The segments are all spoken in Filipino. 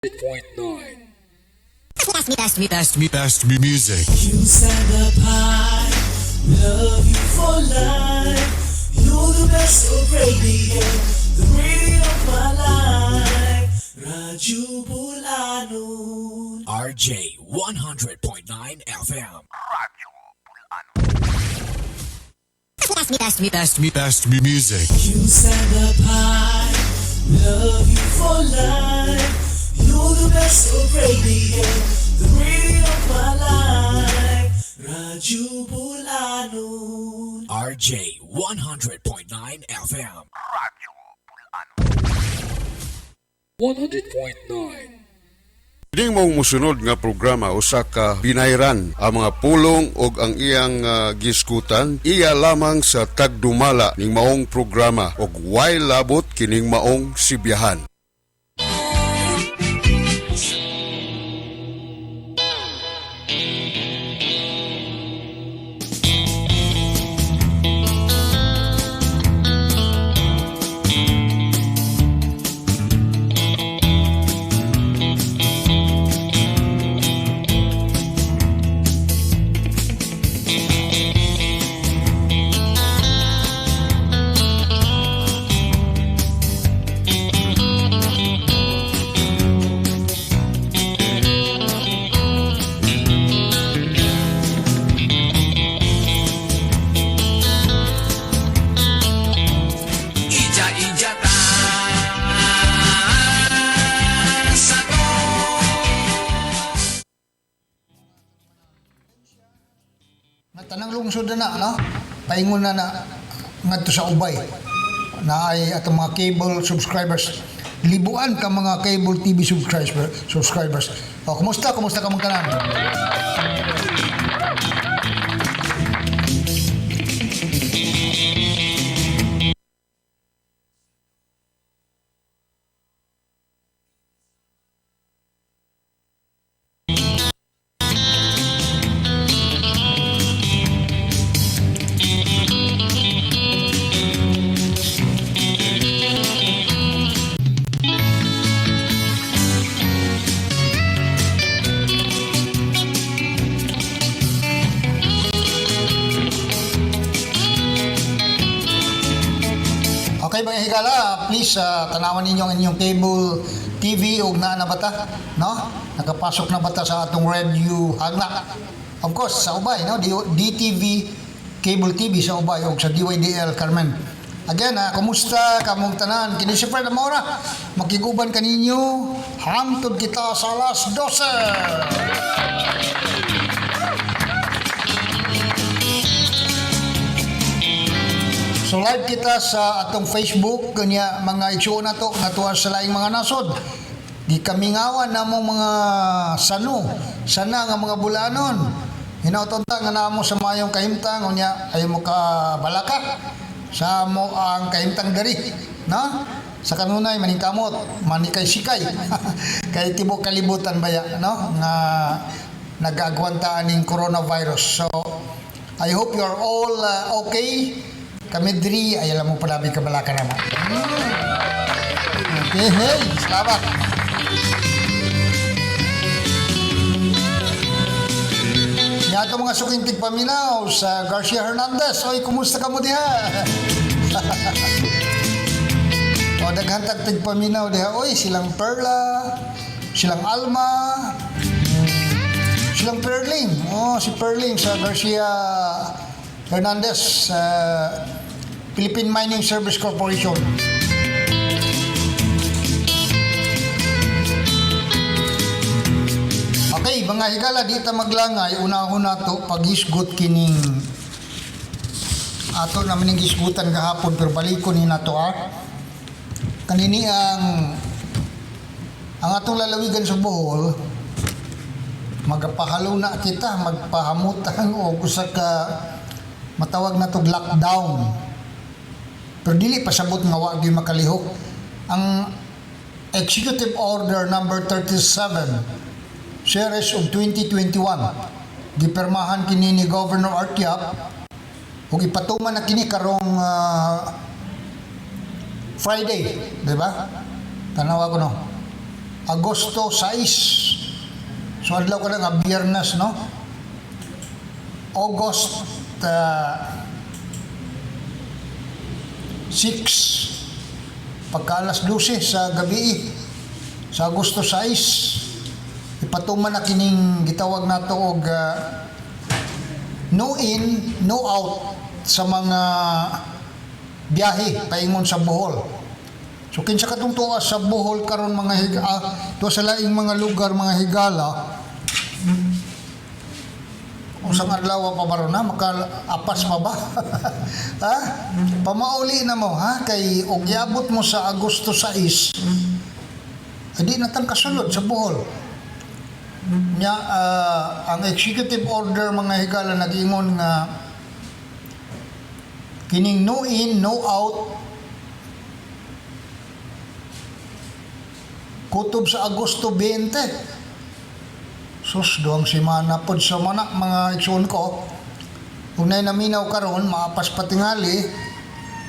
100.9. Best music. You stand up high, love you for life. You're the best of radio, the radio of my life. Radyo Bulanon. RJ 100.9 FM. Best music. You stand up high, love you for life. You're the best of radio, the radio of my life. Radyo Bulanon. RJ 100.9 FM. 100.9. Kining mong musunod nga programa usa ka binayran ang mga pulong ug ang iyang giskutan iya lamang sa tagdumala ning maong programa ug way labot kining maong sibiyahan. Tanang lungsod na no? Paingon na ngadto sa ubay na ay atong mga cable subscribers. Libuan ka mga cable TV subscribers. O, kumusta ka mga tanan? Okay mga higala, please tanawan ninyo ang inyong cable TV ug naa na bata, no? Nakapasok na bata sa atong radio hagna. Of course, sa ubay, no? DTV cable TV sa ubay ug sa DYDL Carmen. Again, kumusta kamong tanan? Kini si Fred Amora. Makiguban kaninyo hangtod kita sa alas 12. So live kita sa atong Facebook kanya mga itsyo na to natuwa sa laing mga nasod. Di kami ngawan na mong mga sana nga mga bulanon. Hinautonta nga namo sa mayong kahimtang unya ay mo ka balaka sa mo ang kahimtang dari, no? Sa kanunay maningkamot, manikay sikay. Kay tibo kalibutan baya, no? Nga nagagwantaan ning coronavirus. So I hope you're all okay. Kami diri ay alam mo palabi ka balaka naman. Okay, hey, salamat. Yato mga suking tigpaminaw sa Garcia Hernandez. Oy, kumusta ka mo diha? O, daghantag tigpaminaw diha. Oy, silang Perla, silang Alma, silang Perling. Oh, si Perling sa Garcia Hernandez, Philippine Mining Service Corporation. Okay, mga higala, di ta maglangay. Una-una to, pag-isgot kining ato naman yung gisgutan kahapon, pero balikon ni nato kanini ang atong lalawigan sa Bohol, magpahalo na kita, magpahamutang o gusa ka matawag na to lockdown. Pero dili pasabot nga wa gyud makalihok. Ang Executive Order number 37 series of 2021 gipirmahan kini ni Governor Artiap ug ipatuman na kini karong Friday, di ba? Tanawa ko no. Agosto 6. So adlaw ka nga Biyernes, no? August 6 pagka alas 12 sa gabi sa Agosto 6 ipatuman na kining gitawag nato og no in, no out sa mga biyahe paingon sa Bohol. So kinsa katong tuwa sa Bohol karon mga tuwa sa laing mga lugar mga higala. Usang adlaw pa baro na makaapas pa ba? Ha? Pamauli na mo ha kay og giabot mo sa Agosto 6. Adi na tang kasulod sa Bohol. Nya ang executive order mga higala nag-ingon nga kining no in, no out kutob sa Agosto 20. Sus, doang simana pod sa mga igsoon ko. Unay naminaw karon maapas patingali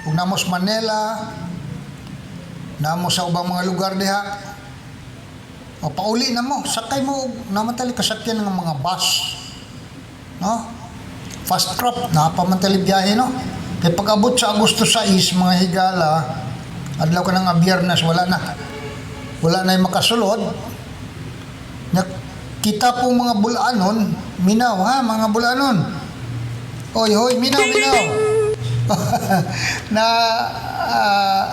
ug namos Manila, namos sa ubang mga lugar diha. O pauli na mo, sakay mo namatali kasakyan ng mga bus. No? Fast crop, napamantali biyahe, no? Kaya pag-abot sa Agosto 6, mga higala, adlaw ka ng Biyernes, wala na. Wala na yung makasulod. Kita pong mga bulanon, minaw ha, mga bulanon. Hoy, minaw.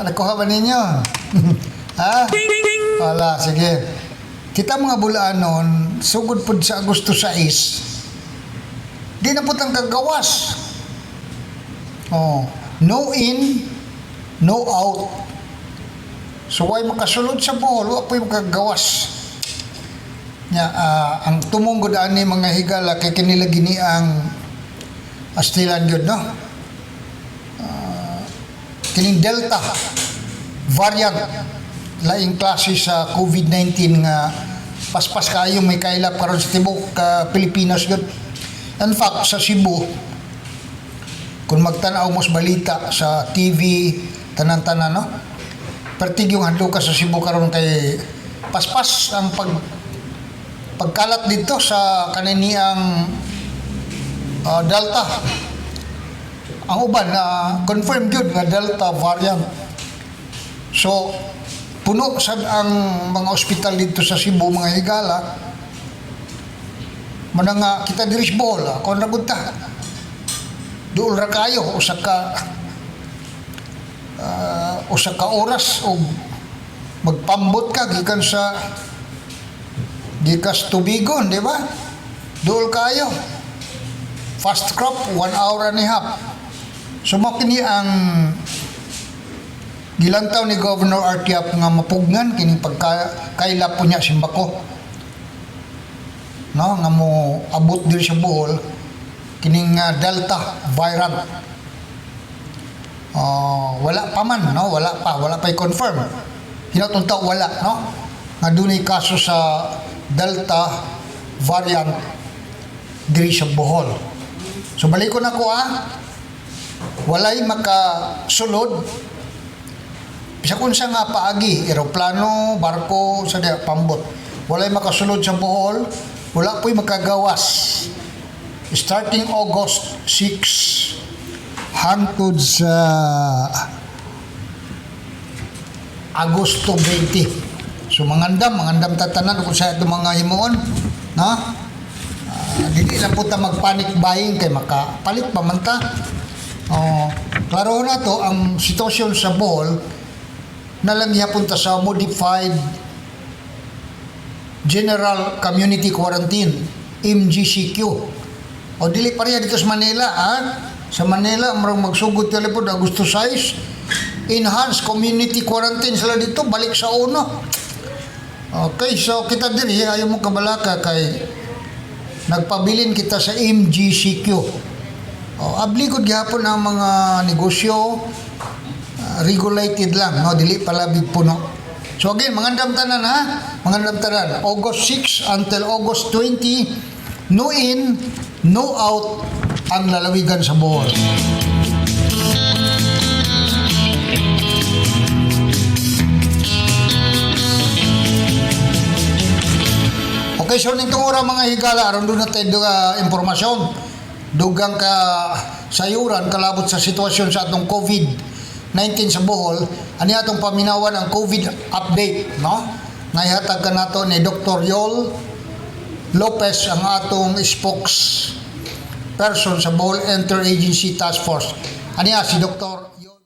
Nakuha ba ninyo? Ha? Wala, sige. Kita mga bulanon, sugod po sa Agosto 6, di na po tang kagawas. No in, no out. So, why makasulod sa Bohol, wala po yung makagawas. Ang tumunggod ani mga higala kay kanila gini ang astilan gyud, no? Kining Delta variant laing klase sa COVID-19 nga paspas kayo may kailap karon sa tibok Pilipinas gyud. In fact sa Cebu kung magtan-aw mo sa balita sa TV tanan-tanan, no? Pertigyong hadlo ka sa Cebu karon kay paspas ang pagkalat dito sa kaniniang Delta. Ang uban na confirmed yun nga Delta variant. So, puno sad ang mga ospital dito sa Cebu, mga higala. Manang kita diri sa Bohol, ako nagunta. Duol ra kayo, usa ka oras o magpambot ka gikan sa Dikas Tubigon, di ba? Dool kayo. Fast crop, 1 hour and a half. So, makini ang gilantaw ni Governor Artiap nga mapugnan, kining pagkailap po niya simbako. No? Nga mo abot diri sa Bohol, kining Delta variant. Wala pa man, no? Wala pa i-confirm. Hinatunta wala, no? Nga dunay kaso sa Delta variant diri sa Bohol. So balikon ako walay makasulod bisa kun sa nga paagi eroplano, barko sa diha pambot. Walay makasulod sa Bohol, wala po'y makagawas. Starting August 6 hangtod sa Agosto 20. So mangandam tatanan kung sa itong mga himuon, no? Dili lang po ta mag-panic buying kay makapalit pa man ta. Klaro na to ang sitwasyon sa Bohol na lang punta sa modified General Community Quarantine, MGCQ. O dili pa rin dito sa Manila, Sa Manila, marang magsugod telepon Agosto 6, enhanced community quarantine sila dito, balik sa uno. Okay, so kita diri ayaw mo kabalaka kay nagpabilin kita sa MGCQ. Abligod gihapon ang mga negosyo, regulated lang, no, dili palabig puno. So again, mangandam tanan mangandam tanan. August 6 until August 20, no in, no out ang lalawigan sa Bohol. Okay, so nitong ora mga higala aron doon natin impormasyon dugang ka sayuran kalabot sa sitwasyon sa atong COVID-19 sa Bohol. Ani atong paminawan ang COVID update, no? Ngahatag ka nato ni Dr. Yol Lopez, ang atong spokesperson sa Bohol Interagency Task Force. Aniya si Dr. Yol.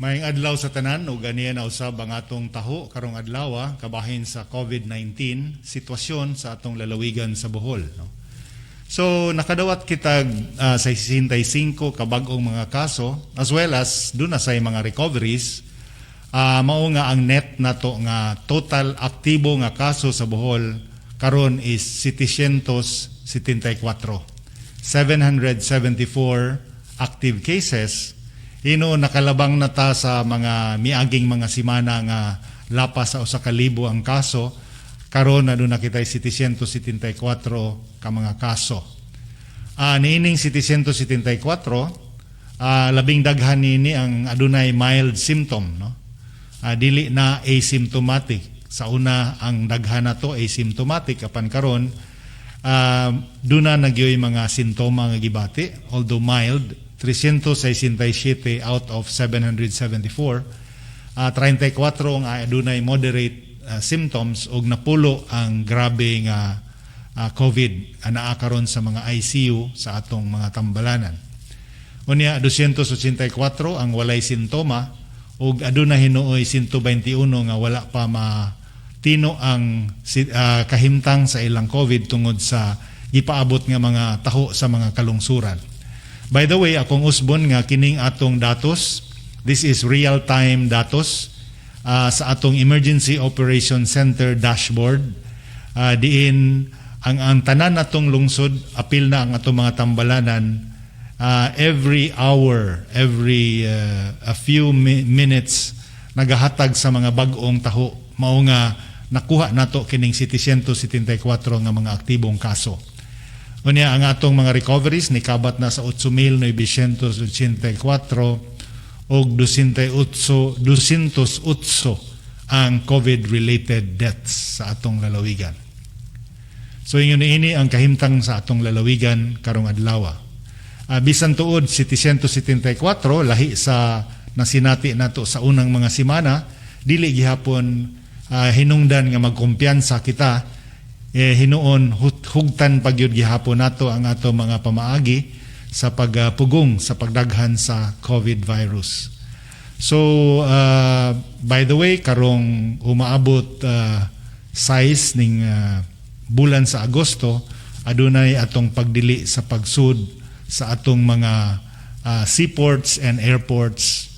Maayong adlaw sa tanan ug ganiya na usab ang atong taho karong adlaw kabahin sa COVID-19 sitwasyon sa atong lalawigan sa Bohol, no? So nakadawat kita sa 65 ka bag-ong mga kaso as well as duna say mga recoveries. Mao nga ang net nato nga total aktibo nga kaso sa Bohol karon is 774. 774 active cases. Nakalabang na ta sa mga miaging mga simana nga lapas sa 1,000 ang kaso. Karon na doon nakita 774 ka mga kaso. Niining 774, labing daghan nini ang adunay mild symptom, no? Dili na asymptomatic. Sa una ang daghan na to asymptomatic, apan karon duna nagyoy mga sintoma nga gibati, although mild. 367 out of 774. 34 ang adunay moderate symptoms ug napulo ang grabe nga COVID anaa karon sa mga ICU sa atong mga tambalanan. Unya 284 ang walay sintoma ug aduna hinuoy 121 nga wala pa matino ang kahimtang sa ilang COVID tungod sa ipaabot nga mga taho sa mga kalungsuran. By the way, akong usbon nga kining atong datos, this is real-time datos sa atong Emergency Operation Center dashboard. Diin ang tanan natong lungsod, apil na ang atong mga tambalanan, every hour, every a few minutes, nagahatag sa mga bag-ong taho. Mao nga nakuha nato kining 774 nga mga aktibong kaso. Unya ang atong mga recoveries ni kabat na sa 8,984 og 208 ang COVID-related deaths sa atong lalawigan. So ingon ini ang kahimtang sa atong lalawigan karong adlaw. Bisan tuod 774 lahi sa nasinati nato sa unang mga semana, dili gihapon hinungdan nga magkumpiyansa kita. Hinuon hugtan pagyud gihapon nato ang ato mga pamaagi sa pagpugong sa pagdaghan sa COVID virus. So by the way, karong umaabot size ning bulan sa Agosto, adunay atong pagdili sa pagsud sa atong mga seaports and airports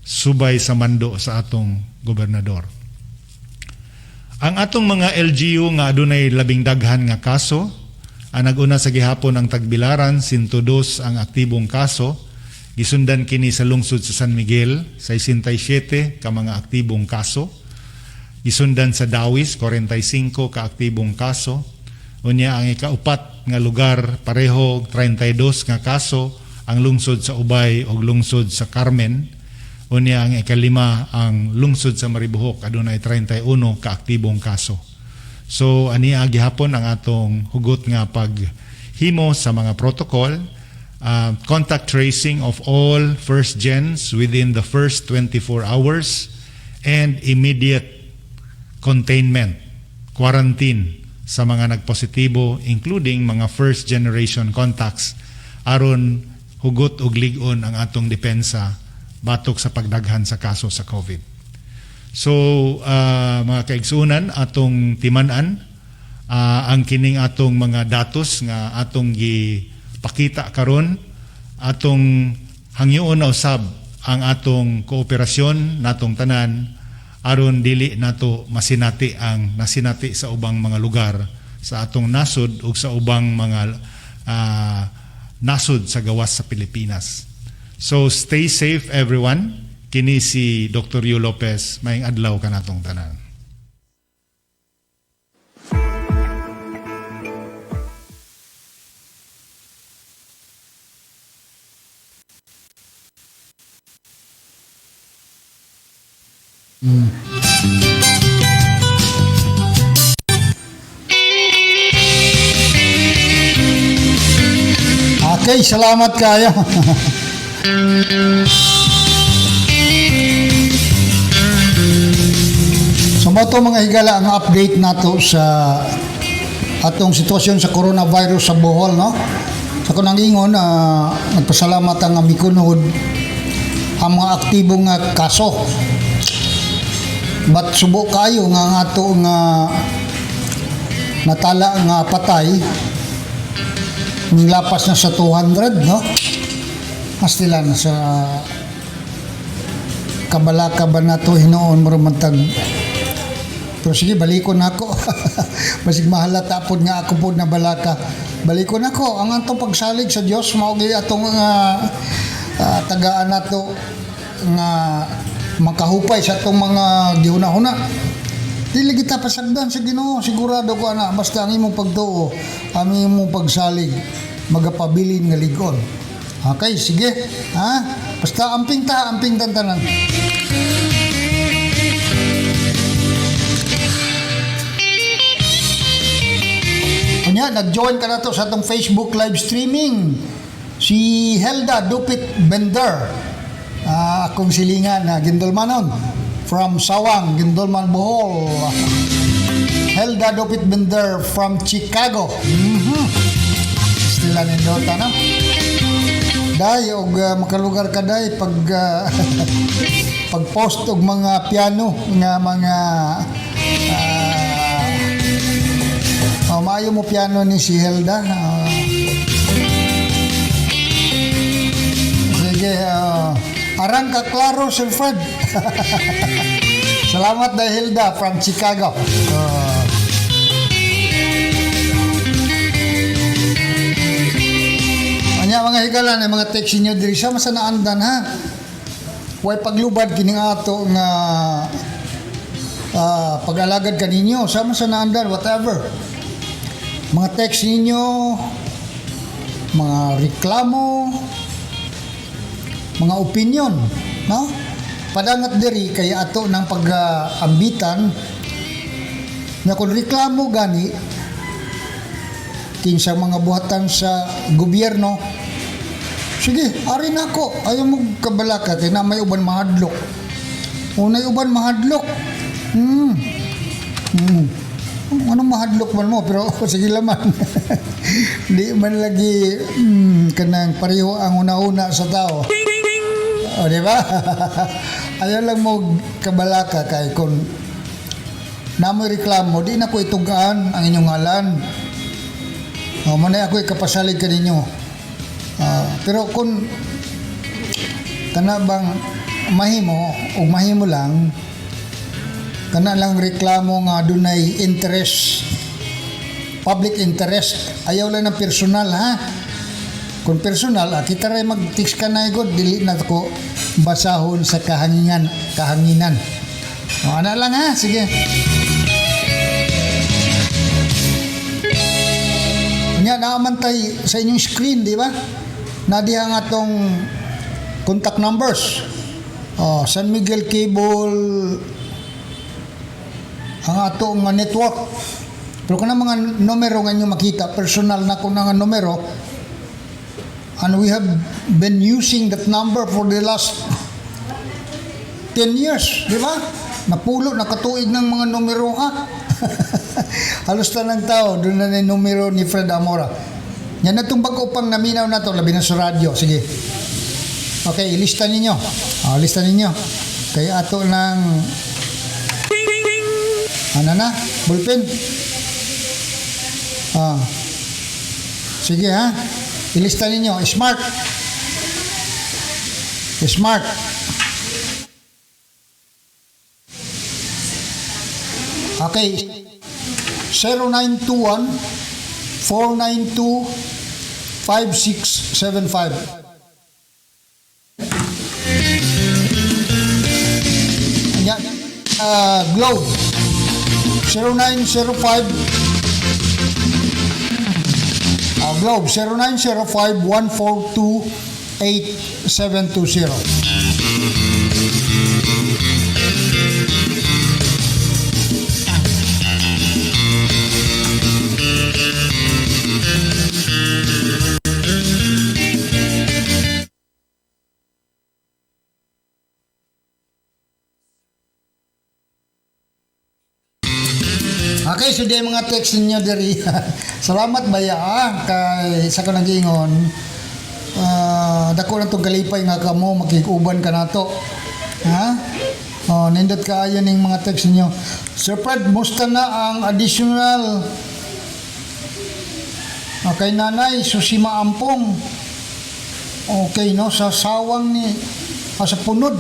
subay sa mando sa atong gobernador. Ang atong mga LGU nga adunay labing daghan nga kaso, naguna sa gihapon ang Tagbilaran, 102 ang aktibong kaso, gisundan kini sa lungsod sa San Miguel, 67 ka mga aktibong kaso, gisundan sa Dawis, 45 ka aktibong kaso, unya ang ikaupat nga lugar pareho 32 nga kaso, ang lungsod sa Ubay o lungsod sa Carmen. Unya ang ikalima ang lungsod sa Maribohok, adunay 31 ka-aktibong kaso. So ania gihapon ang atong hugot nga paghimo sa mga protocol, contact tracing of all first gens within the first 24 hours, and immediate containment, quarantine sa mga nagpositibo, including mga first generation contacts, aron hugot ug lig-on ang atong depensa batok sa pagdaghan sa kaso sa COVID. So mga kaigsunan, atong timan-an ang kining atong mga datos nga atong gipakita karon, atong hangyoon na usab ang atong kooperasyon natong tanan aron dili nato masinati ang nasinati sa ubang mga lugar sa atong nasod ug sa ubang mga nasod sa gawas sa Pilipinas. So stay safe everyone. Kini si Dr. Yu Lopez, maayong adlaw kanatong tanan. Okay, salamat kayo. So mo to mga higala ang update nato sa atong sitwasyon sa coronavirus sa Bohol, no? Sa kunang ingon, nagpasalamat ang mikunod ang mga aktibong kaso. But subo kayo nga ang ato nga natala nga patay ning lapas na sa 200, no? Astila na sa kabalaka ba na to hinoon mo romantag. Pero sige, balikon ako. Basig mahalata po nga ako po na balaka. Balikon ako. Ang atong pagsalig sa Diyos, maugi atong tagaan nato nga makahupay sa atong mga gihuna-huna. Dili kita pasagdan sa Ginoo, sigurado ko ana, basta ang imong pagtuo, ang imong pagsalig, magapabilin nga ligon. Okay, sige. Ha? Basta amping tantanan. Kanya, nag-join ka na to sa atong Facebook live streaming. Si Helda Dupit Bender. Akong silingan na Gindolmanon. From Sawang, Gindolman, Bohol. Helda Dupit Bender from Chicago. Stila nindota na. Day, og makalugar ka day pag pag-post og mga piano nga mga maayo mo piano ni si Helda. Sige, arang ka klaro, Sir Fred. Salamat day Hilda from Chicago. Anya mga higalan, mga text niyo diri sa masanaandan ha. Way paglubad kining ato nga pag-alagad kaninyo sa masanaandan whatever. Mga text ninyo, mga reklamo, mga opinion, no? Padangat diri kay ato ng pag-ambitan na kung reklamo gani kinsa mga buhatan sa gobyerno, sige, ari na ako, ayaw mo kabalaka kay na may uban mahadlok. Unay uban mahadlok. Anong mahadlok man mo, pero sige laman. Di man lagi kanang pareho ang una-una sa tao. O, di ba? Ayaw lang mo kabalaka kay kung namoy reklamo, di na ko itugaan ang inyong ngalan. O, manay ako ikapasalig ka ninyo. Pero kung kana bang mahimo o mahimo lang, kana lang reklamo nga dunay interest, public interest, ayaw lang ng personal ha. Kung personal, kita rin mag-text ka na igod, dili na ko basahon sa kahanginan. O, ano lang ha, sige. Kanya, naamantay sa inyong screen, di ba? Nadiha nga atong contact numbers. O, San Miguel Cable, ang atong network. Pero kung mga numero nga nyo makita, personal na kung nga numero, and we have been using that number for the last 10 years, di ba? napulo, nakatuig ng mga numero ha. Halos na ng tao, doon na yung numero ni Fred Amora. Yan na itong bago pang naminaw na to, labi na sa radyo. Sige. Okay, ilista ninyo. Lista ninyo. Kaya ato ng ano na? Ballpen? Sige ha. Ilista ninyo. Smart. Smart. Okay. 0921 492 5675. Yan. Globe. 0905 Globe 0905 142 8720. Okay, so di mga text ninyo diri. Salamat baya kay sa kanang giingon. Dako na tong kalipay nga kamo makikuban ka nato. Ha? Nindot kaayo ning mga text ninyo. Sir Fred, musta na ang additional kay Nanay Susima Ampong. Okay no, sa sawang ni sa punod.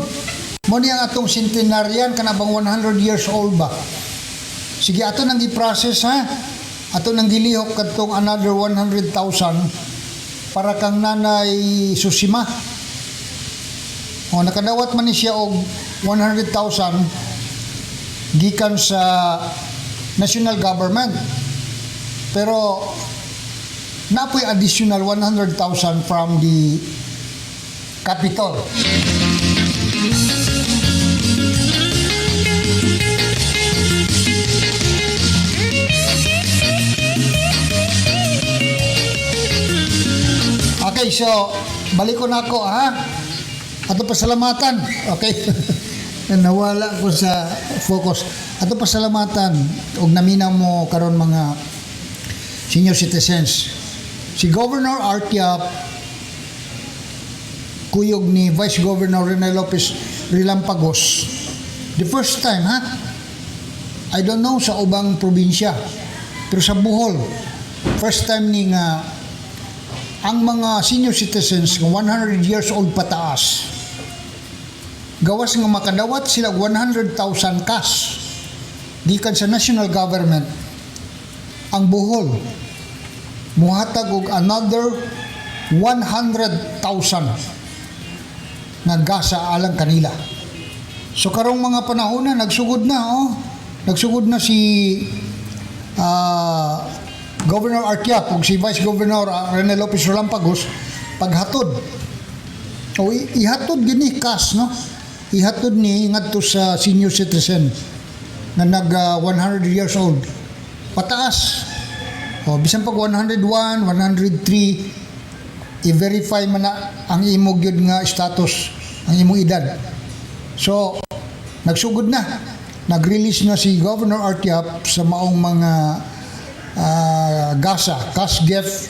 Mo ni ang atong centenarian kana bang 100 years old ba? Sige, ato nang i-process ha. Ato nang gilihok katong another 100,000 para kang Nanay Susima. Nakadawat man ni siya og 100,000 gikan sa national government. Pero napoy additional 100,000 from the capital. Okay, so balik ko na ako ha. Ato pasalamatan. Okay. Nawala ko sa focus. Ato pasalamatan og naminaw mo karon mga senior citizens. Si Governor Artiap kuyog ni Vice Governor Rene Lopez Rilampagos. The first time ha. I don't know sa ubang probinsya. Pero sa Bohol, first time ni nga ang mga senior citizens ng 100 years old pataas, gawas nga makadawat sila 100,000 cash gikan sa national government. Ang Bohol muhatag og another 100,000 nga gasa alang kanila. So karong mga panahon na nagsugod na nagsugod na si Governor Artiap ug si Vice Governor Rene Lopez Rilampagos paghatod. Ihatod gini cash no. Ihatod ni ngadto sa senior citizen na nag 100 years old. Pataas. Bisan pag 101, 103 i-verify man na ang imong gyud nga status, ang imong edad. So nagsugod na. Nag-release na si Governor Artiap sa maong mga gasa, cash gift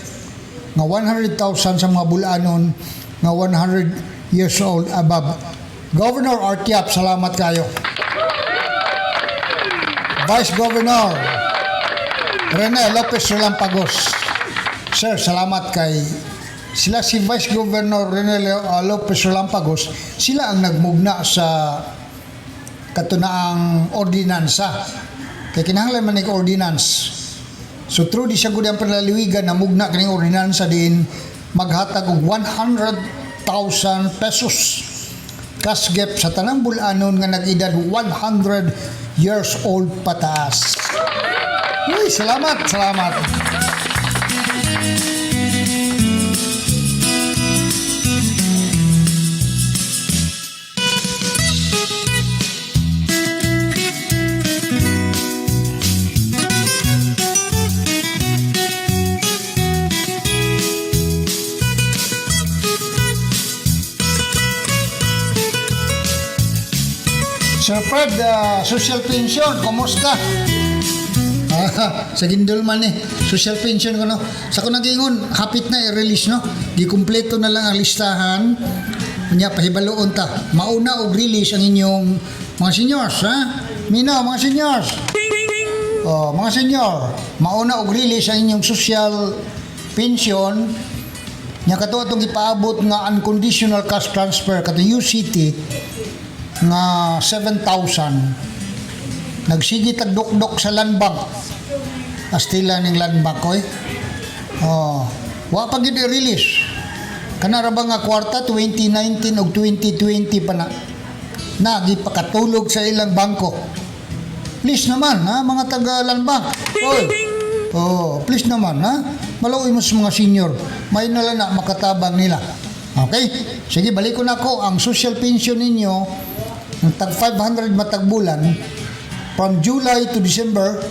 nga 100,000 sa mga bulanon nga 100 years old above. Governor Artiap, salamat kayo. Vice Governor Rene Lopez Rilampagos, sir, salamat kay sila si Vice Governor Rene Lopez Rilampagos, sila ang nagmugna sa katunaang ordinansa. Kaya kinahanglan man ng ordinance. So through di siya gud ang panlaliwigan na mugna kaning ordinansa din maghatag og 100,000 pesos cash gift sa tanang bulanon nga nag-edad 100 years old pataas. Uy, salamat. Sir Fred, social pension, kumusta? Sa Gindol man social pension ko no. Sa ko nagingon, hapit na i-release no. Gikumpleto na lang ang listahan. Nya pahibaloon ta. Mauna og release ang inyong mga seniors, ha? Mina, mga seniors. Oh, mga senior, mauna og release ang inyong social pension. Nya kato atong ipaabot nga unconditional cash transfer kato UCT nga 7,000. Nagsigi tagdukdok sa land bank. Astila ning land bank oy. Oh, wa pa gid i-release. Kana ra ba nga kwarta 2019 ug 2020 pa na. Nagipakatulog sa ilang bangko. Please naman ha mga taga land bank. Oy. Oh, please naman ha. Maluoy mo sa mga senior. May nala na makatabang nila. Okay? Sige, balik ko na ko ang social pension ninyo ng tag 500 matag bulan from July to December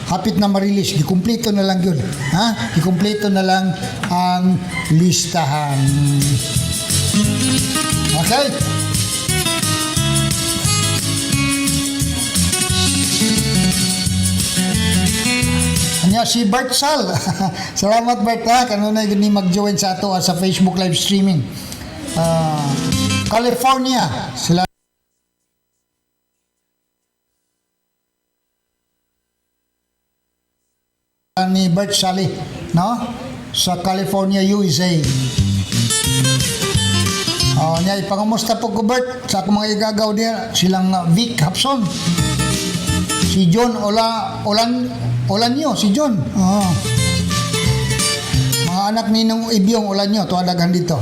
hapit na ma-release. Gikumpleto na lang yun. Ha? Gikumpleto na lang ang listahan. Okay? Anya si Bert Sal. Salamat Bert ha. Kanunay gani mag-join sa ato sa Facebook live streaming. California. Sila ni Bert Sally, no? Sa California, USA. Niya ipangamusta po ko Bert sa akong mga igagaw diya silang Vic Hapson. Si John Olanyo, si John. Mga anak ninong Ibyong Olanyo, tuwadagan dito.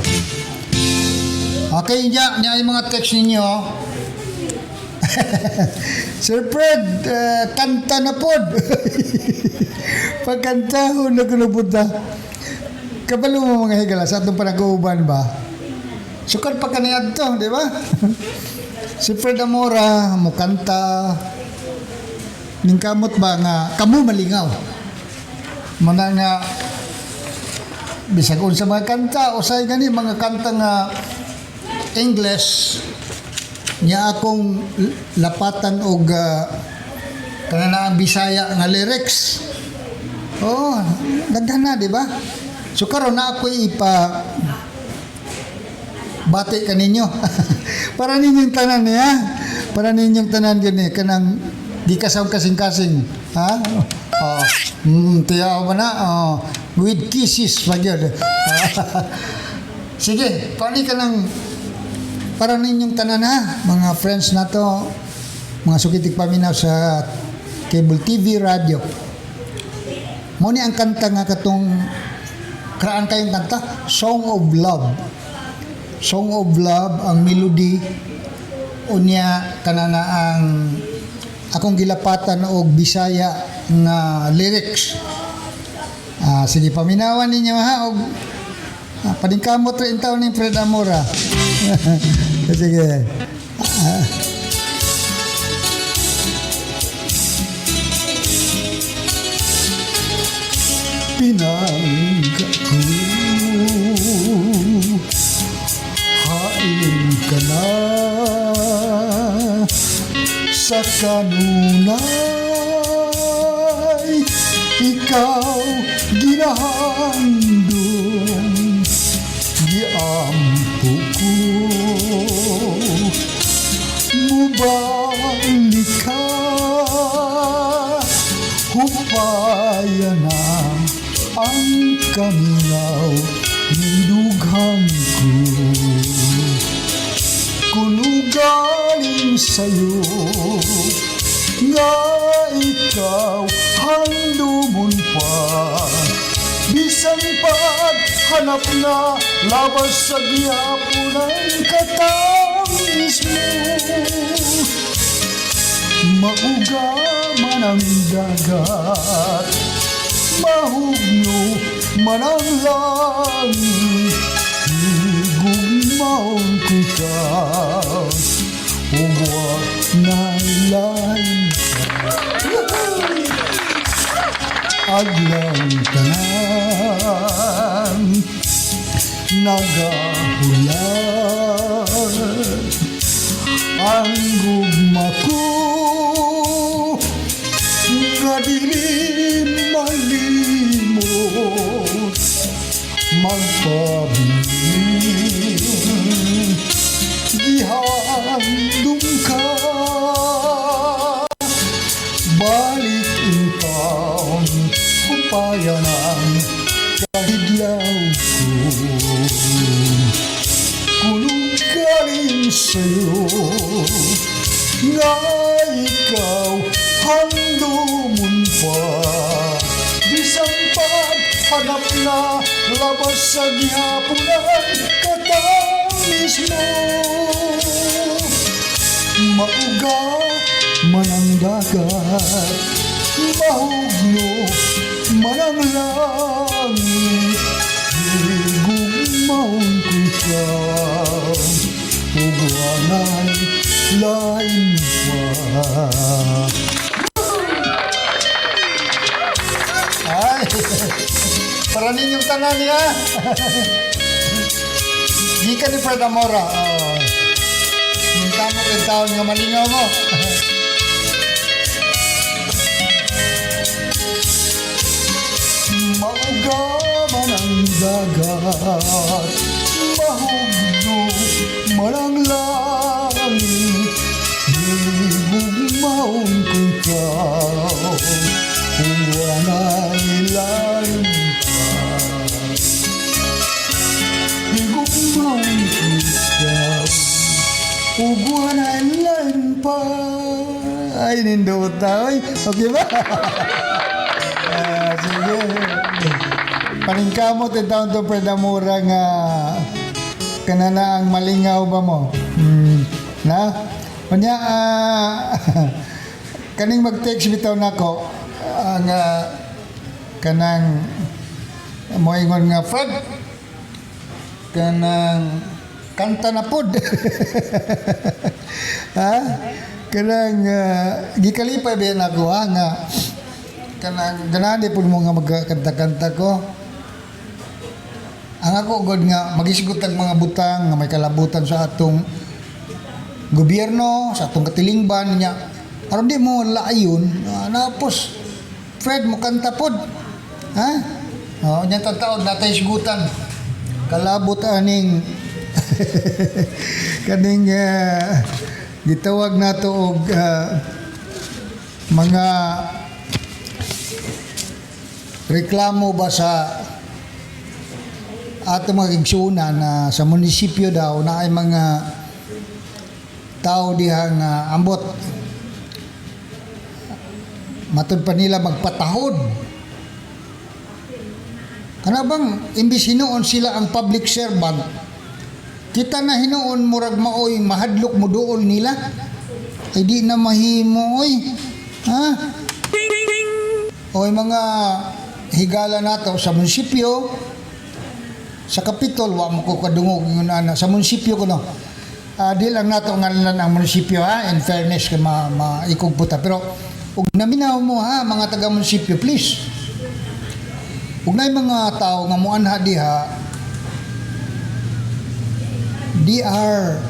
Okay, niya ay mga text ninyo. Sir Fred, kanta na pod. Pagkantahon na kunapunta. Kabalo mo mga higala sa atong panag-uuban ba? Sukad pa kaniyad to, di ba? Si Fred Amora, mo kanta. Ningkamot ba nga, kamu malingaw. Muna nga, bisag sa mga kanta, o say gani, mga kanta nga English, niya akong lapatan og kanana ang Bisaya nga lyrics. Oh, daghan na, di ba? So karon na ako ipa bati kaninyo. Para ninyong tanan niya. Para ninyong tanan gani kanang di kasaw kasing-kasing, ha? Oh, tiyaw ba na? Oh, with kisses pa gyud. Sige, pali ka ng para ninyong tanan ha, mga friends na to, mga sukitik paminaw sa cable TV, radio. Muna ang kanta nga katong kraan kayong kanta, Song of Love. Song of Love, ang melody, unya kanana ang akong gilapatan og Bisaya nga lyrics. Sige, paminawan ninyo ha, og padingkamot rin taon ni Fred Amora. Sige. Pinangga ko, hain ka na sa kanunay, ikaw ginahandong giampo ko, mubalik ka, hupaya na ang kaminaw ng dughang ko. Kuno galing sa'yo nga ikaw handumon pa, bisan pag hanap na labas sa gihapon ang katamis mo. Mauga man ang dagat, mahugno man ang langit, higugmaon ko ka, huwag na lain ka. Aglang tanan, nagahulan, ang gugma Idlaw ko kulong galing sa'yo nga ikaw handumon pa bisang paghanap na labas sa gihapunan katamis mo mauga man ang dagat mahugno man ang langit higugmaon ko ikaw ugwanay lain pa ay para ninyong tanan niya di ka ni Fred Amora minta mo rin taon nga malingaw mo mauga man ang dagat mahugno man ang langit higugmaon ko ikaw kung wana'y lain pa higugmaon ko ikaw kung wana'y lain pa ay nindot na okay ba? Sige. Paningkamot ang taon to Predamura nga kanana ang malingaw ba mo? Na? Kanya, kaning mag-text bitaw na ko ang kanang moingon nga Fred kanang kanta na pod. Ha? Kanang gikalipay ba yan ako nga kanang ganaan di po mo nga magkakanta-kanta ko ang ako god nga magisgot ang mga butang nga may kalabutan sa atong gobyerno sa atong katilingban niya aron di mo laayon napos Fred mo kanta pod ha nya taon natay sigutan kalabot aning kaning gitawag nato og mga reklamo ba sa ato mga igsunan na sa munisipyo daw na ay mga tao dihang ambot matud pa nila magpatahod kana bang imbis hinuon sila ang public servant kita na hinuon murag maoy mahadlok mo duol nila ay di na mahimo oy ha oy mga higala nato sa munisipyo sa kapitol wa mo ko kadungog yun ana sa munisipyo ko no di lang nato ngalan ang munisipyo ha in fairness kay maikog puta pero ug naminaw mo ha mga taga munisipyo please ug nay mga tao nga moanha diha they are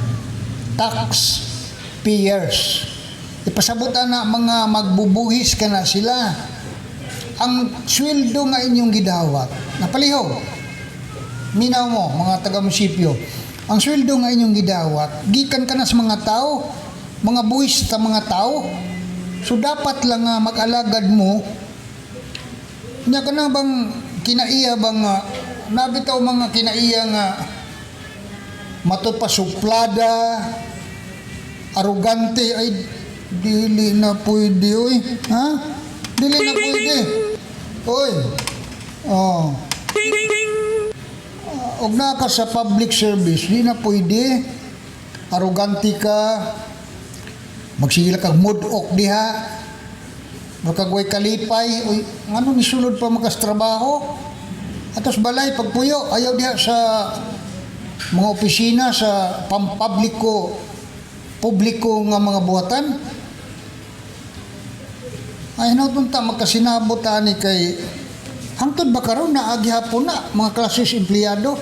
tax payers ipasabot na mga magbubuhis kana sila ang sweldo nga inyong gidawat napalihaw minaw mo mga taga-munisipyo ang sweldo nga inyong gidawat gikan ka na sa mga tao mga buhis sa mga tao so dapat lang mag-alagad mo nya ka na bang kinaiya bang nabitaw mga kinaiya nga matud pa suplada arugante ay dili na pwede oy ha dili na pwede oy og na ka sa public service di na pwede arugante ka magsigila kag mood-ok diha makagway kalipay oy ngano ni sulod pa magas trabaho atos balay pagpuyo ayaw diha sa mga opisina sa publiko nga mga buhatan ay nautunta magkasinabot ani kay hangtod ba karon na agi hapon na mga klases empleyado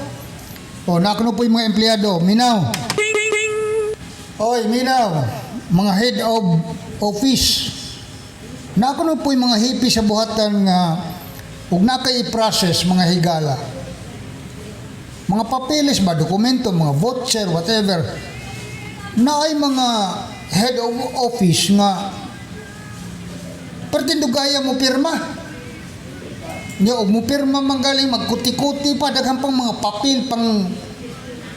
o nakuno po yung mga empleyado minaw oy minaw mga head of office nakuno po yung mga hipi sa buhatan nga ug na kay i-process mga higala mga papeles ba dokumento mga voucher whatever na ay mga head of office nga pertindugaya mo pirma Nya og mo pirma man galing magkuti-kuti pa daghang pang mga papel pang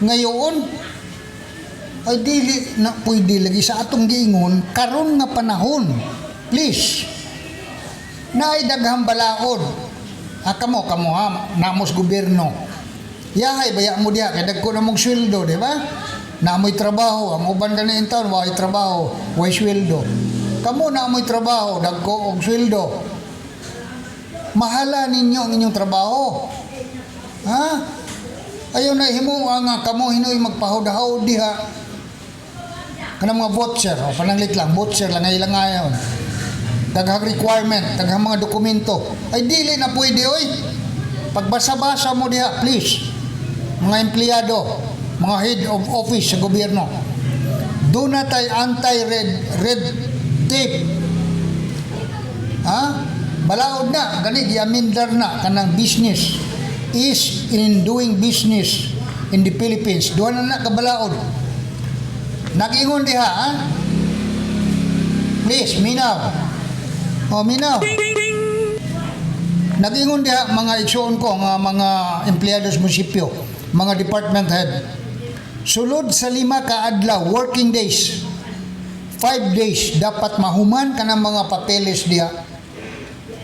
ngayon. Ay dili na pwede lagi sa atong giingon karon nga panahon. Please. Naay daghang balaod. Kamo ha, namos gobyerno. Yahay baya mo diha kay dagko na mong sweldo, di ba? Naamoy trabaho, ang uban kaniin taon way trabaho, way sweldo. Kamo naamoy trabaho, dagko og sweldo. Mahala ninyo ang inyong trabaho. Ha? Ayaw na himuha nga kamo hinoy magpahudahaw diha. Kanang mga voucher, o pananglit lang, voucher lang ilang ngayon. Daghang requirement, daghang mga dokumento. Ay dili na pwede oy. Pagbasa-basa mo diha, please. Mga empleyado, mga head of office sa gobyerno. Do na tay anti-red tape. Ha? Balaod na, gani giamindar na kanang business is in doing business in the Philippines. Duha na kabalaod. Nag-ingon diha, ha? Please, minaw. O, minaw. Nag-ingon diha mga igsoon ko, mga empleyado sa munisipyo, mga department head. Sulod sa 5 ka adlaw, working days, 5 days, dapat mahuman ka ng mga papeles diha.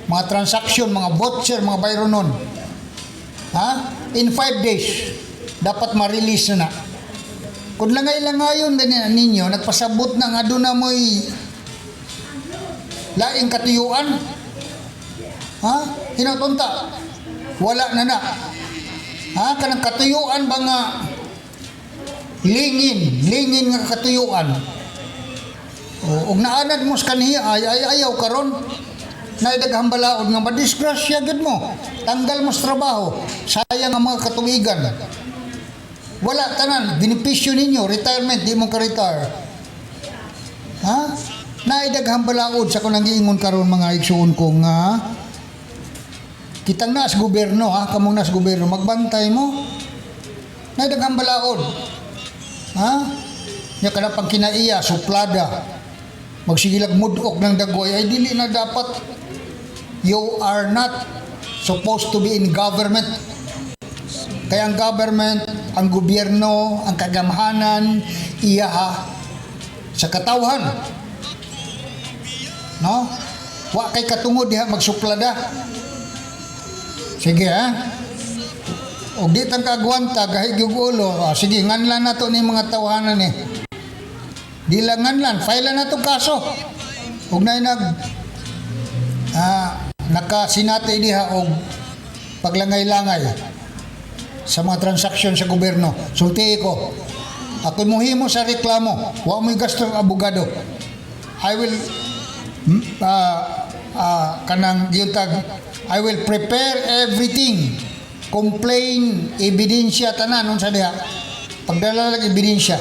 Mga transaction, mga voucher, mga bayronon. Ha? In 5 days, dapat ma-release na. Kung langay-langayon ninyo, nagpasabot na nga doon na mo'y laing katuyuan. Ha? Hinatunta. Wala na na. Ha? Kanang katuyuan ba nga lingin nga katuyuan. Og naanad mo sa kaniya, ayaw karon. Naidaghang balaod nga madisgrasya gid mo. Tanggal mo sa trabaho. Sayang ang mga katuigan. Wala tanan, benepisyo ninyo, retirement, di mo ka-retire. Ha? Naidaghang balaod sa kunang giingon karon mga igsuon ko nga kitang nas gobyerno, ha, kamong nas gobyerno, magbantay mo. Naidaghang balaod. Ha? Nya kada pang kinaiya, suplada. Magsigilag mudok ng dagoy ay dili na dapat. You are not supposed to be in government. Kaya ang government, ang gobyerno, ang kagamhanan, iya sa katawhan. No? Wa kay katungod diha magsuplada. Sige ha. Og di tang kagwanta gahig yung ulo. Sige, nganlan na to ni mga tawanan eh. Di lang nganlan, file na to kaso. Og na nakasinatay diha og paglangay-langay sa mga transaksyon sa gobyerno. Sulti ko. Ako muhimo sa reklamo. Wa mo'y gasto ng abogado. I will I will prepare everything. Complain, ebidensya tanan unsa diha. Pagdala lang ebidensya.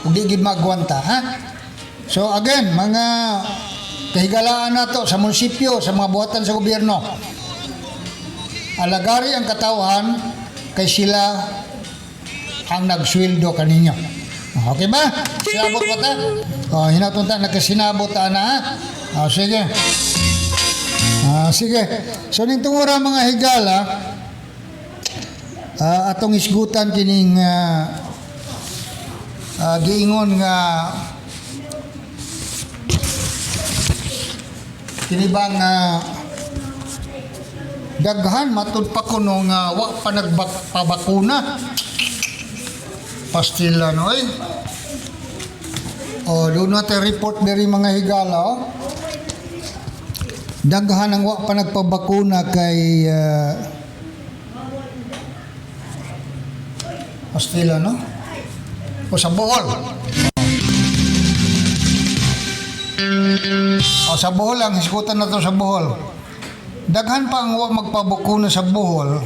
Ug di gid magwanta, ha? So again, mga kahigalaan nato sa munisipyo, sa mga buhatan sa gobyerno. Alagari ang katawhan kay sila ang nagsweldo kaninyo. Okay ba? Sinabot ba ta? Hinatunta nagkasinabot ta na, ha? Sige. Sige. So nitong ora mga higala, atong isgutan kining giingon nga kinibang daghan matud pa kuno nga wa pa nagpabakuna pastila no eh. Doon natin report diri mga higala daghan ang wa pa nagpabakuna kay pastila no o sa Bohol. Sa Bohol lang, iskutan na to sa Bohol. Daghan pa ang magpabukuna sa Bohol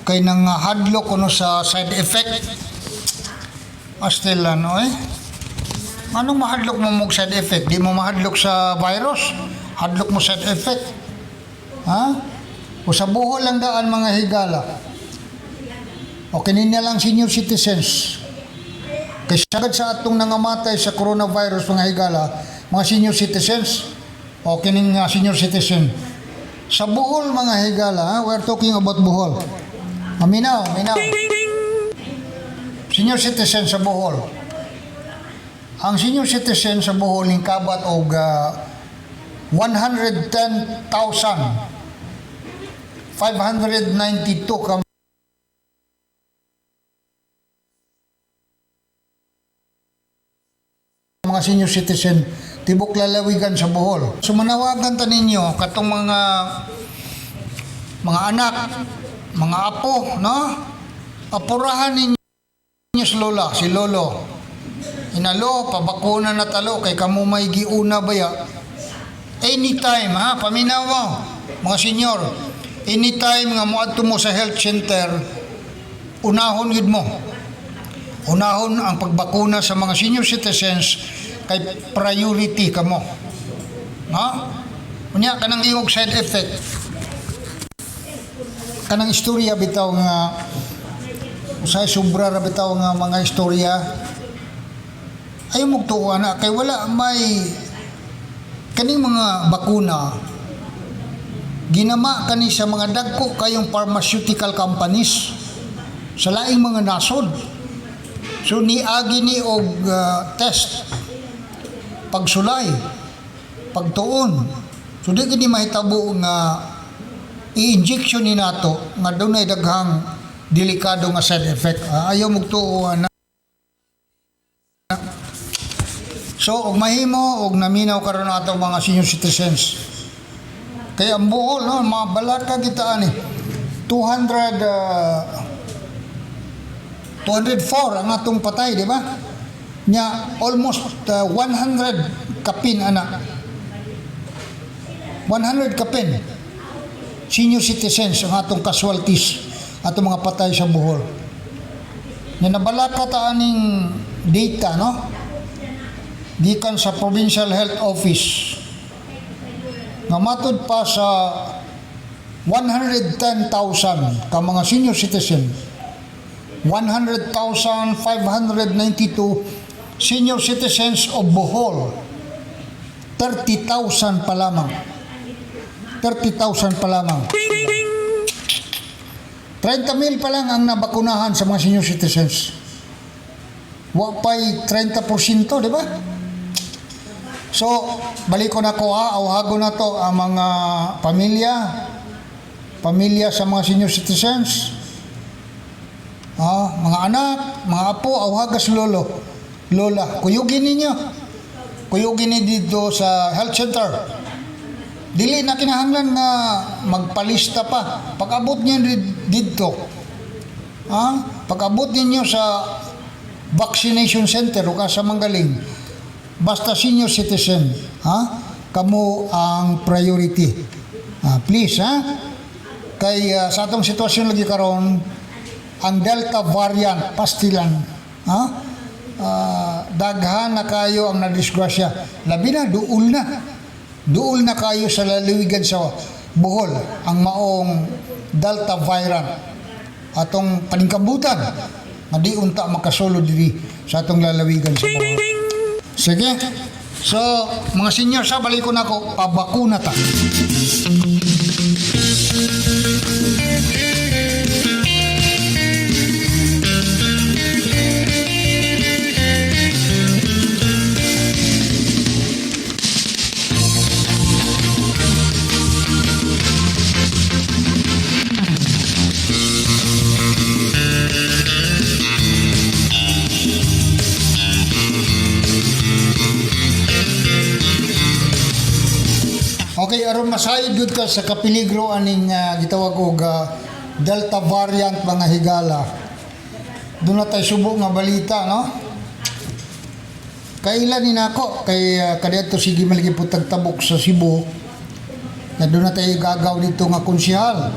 kay nang hadlok kuno sa side effect. Astela no eh. Anong mahadlok mo mong side effect? Di mo mahadlok sa virus. Hadlok mo side effect. Ha? O sa Bohol lang daan mga higala. O kanina lang senior citizens. Kay sagad sa atong nangamatay sa coronavirus mga higala, mga senior citizens o kining senior citizen Sa Bohol mga higala, we're talking about Bohol. Aminaw. Senior citizen sa Bohol. Ang senior citizen sa Bohol ning kabat og 110,592 ka mga senior citizen tibok lalawigan sa Bohol. So manawagan ta ninyo katong mga anak, mga apo, no? Apurahan ninyo si lolo. Inalo, pabakuna na talo kay kamo may giuna baya. Anytime ha, paminaw mo, mga senyor. Anytime nga moadto mo sa health center, unahon gid mo. Unahon ang pagbakuna sa mga senior citizens kay priority kamo. No? Unya kanang iyong side effect. Kanang istorya bitaw nga usay sobra ra bitaw nga mga istorya. Ayaw magtuwa na kay wala may kaning mga bakuna ginama kani sa mga dagko kayong pharmaceutical companies sa laing mga nasod. So niagi ni og test pagsulay pagtuon. So di gini mahitabo nga i-injection ni nato nga dunay daghang delikado nga side effect. Ayaw magtuwa na. So, og mahimo, og naminaw karon ato mga senior citizens. Kaya ang Bohol, no, mga balaka kita ani. 204 ang atong patay, di ba? Nya almost 100 kapin ana. 100 kapin. Senior citizens ang atong casualties, atong mga patay sa Bohol. Nya nabalaka ta aning data, no? Gikan sa Provincial Health Office nga matud pa sa 110,000 ka mga senior citizen, 100,592 senior citizens of Bohol, 30,000 pa lamang. 30,000 pa lamang. 30,000 pa lang ang nabakunahan sa mga senior citizens. Wa pa'y 30%, di ba? So, balik ko na ko awhago na to ang mga pamilya sa mga senior citizens, mga anak, mga apo, awhagas lola, kuyugin ninyo dito sa health center. Dili na kinahanglan nga magpalista pa. Pag-abot niyo dito, pag-abot ninyo sa vaccination center o sa manggaling, basta senior citizen, kamo ang priority. Please, kay sa atong sitwasyon lagi karon, ang Delta variant pastilan, daghan na kayo ang nadisgrasya. Labi na, duol na kayo sa lalawigan sa Bohol, ang maong Delta variant. Atong paningkambutan, nga di unta makasulod diri sa atong lalawigan sa Bohol. Sige. So, mga senior, sa balik ko na ako, pabakuna ta. Okay, aron masayod yun ka sa kapiligro aning gitawag og Delta variant mga higala. Doon na tayo subok nga balita, no? Kailan ni nako kay kadto sige maligi putag tabok sa Cebu. Na doon na tayo igagaw dito nga konsehal.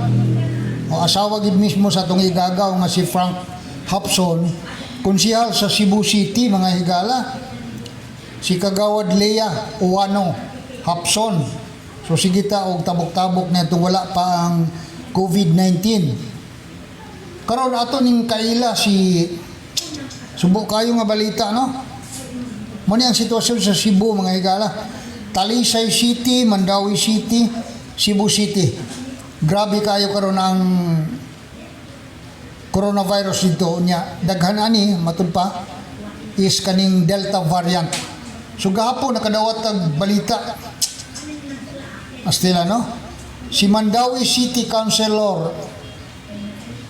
O asawa gid mismo sa tong igagaw nga si Frank Hapson, konsehal sa Cebu City mga higala. Si Kagawad Lea Uwano Hapson. So sige ta og tabok-tabok na itong wala pa ang COVID-19. Karon ato ning kaila si subok kayo nga balita, no? Muna ang sitwasyon sa Cebu mga higala. Talisay City, Mandawi City, Cebu City. Grabe kayo karon ang coronavirus dito nya. Daghan ani matud pa is kaning Delta variant. So gahapon nakadawat ang balita. Astila no? Si Mandawi City Councilor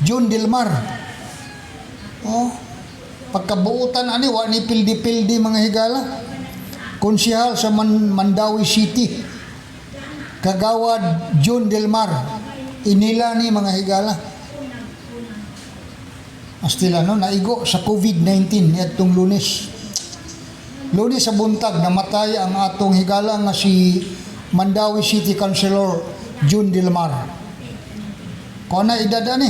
June Dilmar. Oh, pagkabuutan ani wa ni pildi-pildi mga higala. Konsehal sa Mandawi City. Kagawad June Dilmar. Inila ni mga higala. Astila no, naigo sa COVID-19 itong Lunes. Lunes sa buntag namatay ang atong higala nga si Mandawi City Councilor June Dilmar. Kung na edad ani?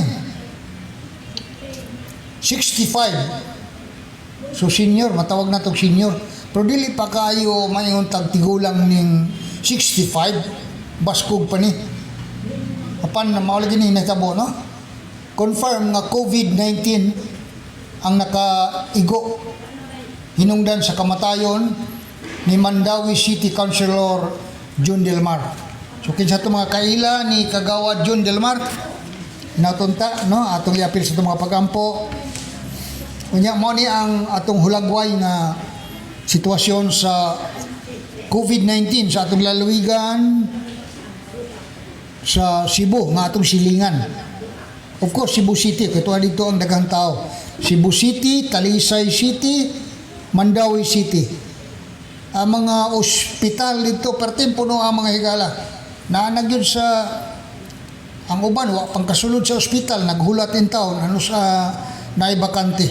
65. So senior, matawag na itong senior. Pero dili pa kayo mayroon tagtigulang ning 65. Baskog pa ni. Apan na maulagi ni natabo, no? Confirm nga COVID-19 ang nakaigo hinungdan sa kamatayon ni Mandawi City Councilor June Dilmar. So kinsa to mga kaila ni Kagawad June Dilmar natunta no atong iapil sa mga pagampo. Unya mo ni ang atong hulagway nga sitwasyon sa COVID-19 sa atong lalawigan sa Cebu nga atong silingan. Of course Cebu City kay dito ang daghang tao. Cebu City, Talisay City, Mandawi City. Ang mga ospital dito pertin puno ang mga higala. Naanag yun sa ang uban wa pangkasulod sa ospital naghulat in taon ano sa naibakante.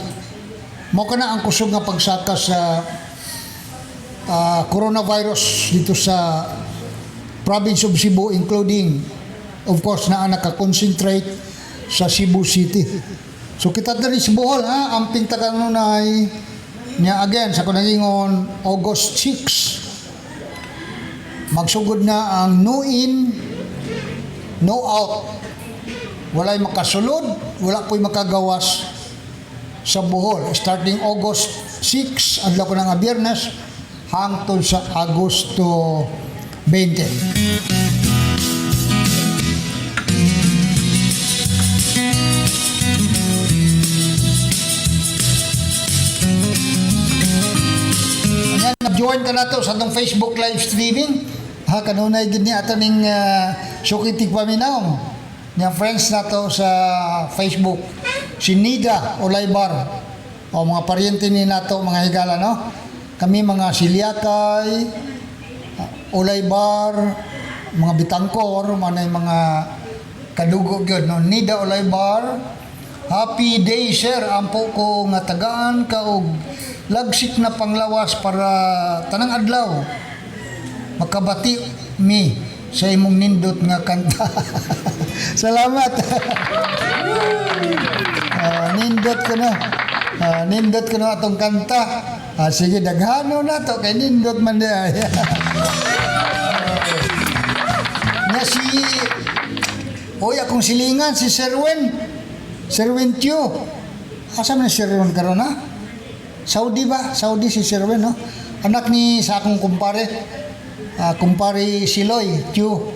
Mo kana ang kusog nga pagsaka sa coronavirus dito sa province of Cebu including of course na naka-concentrate sa Cebu City. So kita diri sa Bohol ha amping taganunay nya again sa kunagingon August 6 magsugod na ang no in no out. Walay makasulod, wala po'y makagawas sa Bohol starting August 6 adlaw ko nga Biyernes hangtod sa Agosto 20. Join ka na to sa atong Facebook live streaming. Ha, kanunay gid ni ato ning sukitig paminaw. Nya friends na to sa Facebook. Si Nida Olaybar. O mga paryente ni nato mga higala no. Kami mga Silyakay, Olaybar, mga Bitangkor, manay mga kadugo gyud no. Nida Olaybar. Happy day sir, ampo ko nga tagaan ka og lagsik na panglawas para tanang adlaw makabati mi sa imong nindot nga kanta. Salamat. Nindot ko na atong kanta. Sige daghano na to kay nindot man dia. Na si akong silingan si Serwen Tio. Asa man si Serwen karon ha? Saudi ba? Saudi si Serwen, no? Anak ni sa akong kumpare. Kumpare Siloy, Tio.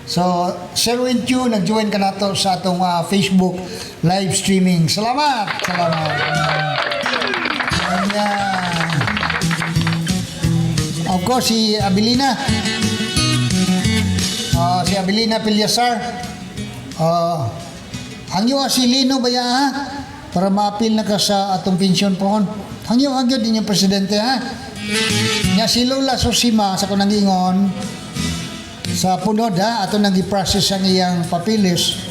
So, Serwen Tio, nag-join ka na to sa atong Facebook live streaming. Salamat! Of course, si Abilina. Si Abilina Pilyasar. Hangyo si Lino ba ya ha? Para maapil na ka sa atong pensyon pohon. Hangyo din yung presidente ha. Nya si Lola Susima sa kunang ingon sa punod ha ato nang i-process ang iyang papilis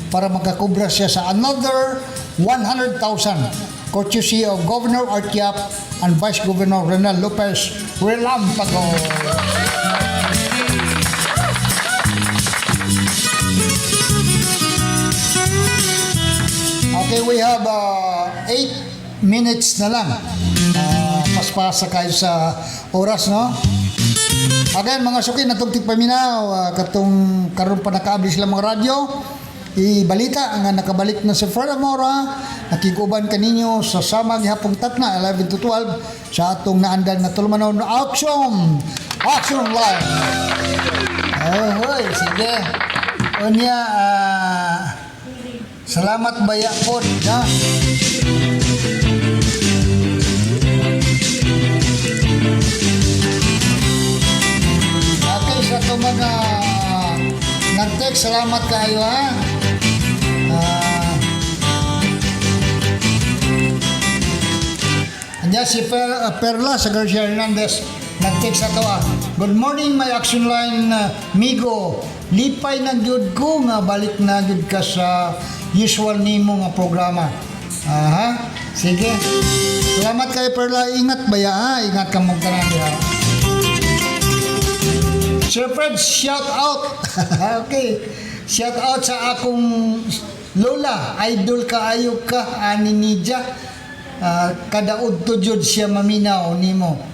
para makakubra siya sa another 100,000 courtesy of Governor Artiap and Vice Governor Renal Lopez Relampago. Okay, we have 8 minutes na lang. Paspasa kayo sa oras, no? Again, mga suki, natong tigpaminaw, katong karon pa nakaabli sila mga radyo, ibalita nga nakabalik na si Fred Amora, nakikuban kaninyo sa samag hapong tatna, 11 to 12, sa atong naandan na tulmanon na auction. Action line. Hoy, sige. Unya, salamat baya po, na. Okay, sa ito mga nag-text, salamat kayo, ha. Anya si Perla sa Garcia Hernandez nag-text sa to, Good morning, my action line, Migo. Lipay na gyud ko nga balik na gyud ka sa usual nimo nga programa. Aha, sige. Salamat kay Perla. Ingat ba ya, ha? Ingat ka mong tanan diha. Sir Fred, shout out. Okay. Shout out sa akong lola. Idol kaayo ka, ani Nidja. Kadaud to jud siya maminaw nimo.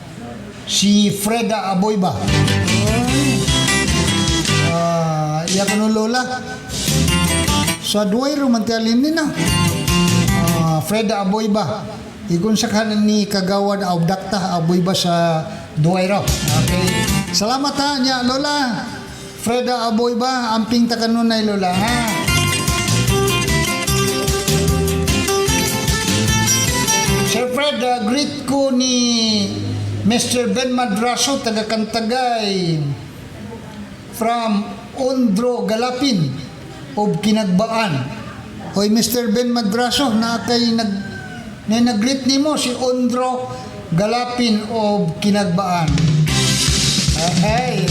Si Freda Aboyba. Iya ko no lola. Sa duway romantialin ni na. Freda Aboyba. Igun sa kanan ni Kagawad Abdakta Aboyba sa duway raw. Okay. Salamat ha niya lola. Freda Aboyba, amping takanunay lola, ha. Sir Fred, greet ko ni Mr. Ben Madraso, taga-Kantagay, from Ondro Galapin of Kinagbaan. Hoy, Mr. Ben Madraso, nag-greet nimo si Ondro Galapin of Kinagbaan. Hey,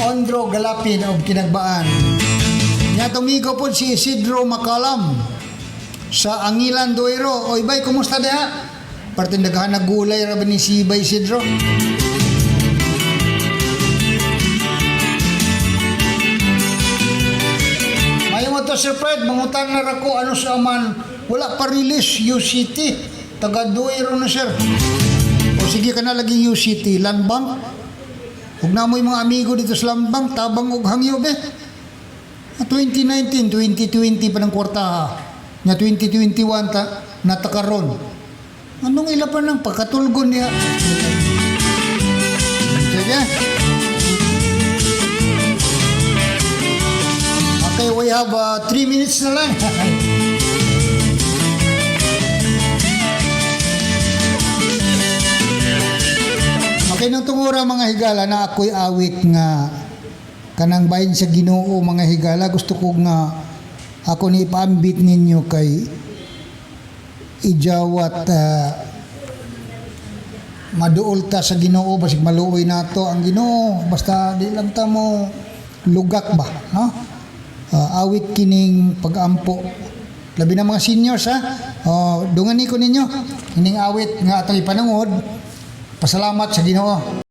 Ondro Galapin of Kinagbaan. Nya tumigo po si Isidro Macalam sa Angilan Duero. Oy bay, kumusta diha? Parte daghan nagulay ra ba ni si Bay Isidro? Mayo mo to Sir Fred, mangutan na ra ko ano sa man wala pa release UCT taga Duero na sir. O sige ka na lagi UCT Land Bank. Huwag na mo yung mga amigo dito sa Lambang, tabang og hangyo be. 2019, 2020 pa ng kwarta ha. Na 2021 natakaron. Anong ila pa ng pagkatulgon niya? Sige. Okay, we have 3 minutes na lang. Okay, nung tungura mga higala na ako'y awit nga kanang bahin sa Ginoo mga higala, gusto ko nga ako ni ipaambit ninyo kay ijawat maduol ta sa Ginoo, basig maluoy nato ang Ginoo, basta di lang ta mo lugak ba, no? Awit kining pag-ampo labi na mga seniors, ha. Dungani ko ninyo kining awit nga atong ipanangod. Pasalamat sa Ginoo.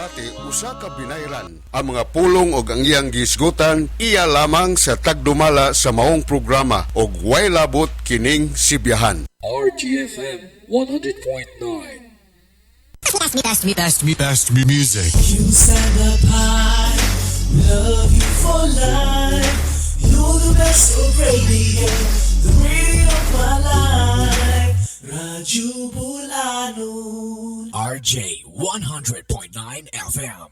dati usa ka binayran. Ang mga pulong og ang iyang gisgutan iya lamang sa tagdumala sa maong programa og way labot kining sibiyahan. RGFM 100.9. Best music. You stand up high, love you for life. You're the best of radio, the radio of my life. Radyo Bulanon. RJ 100.9 FM.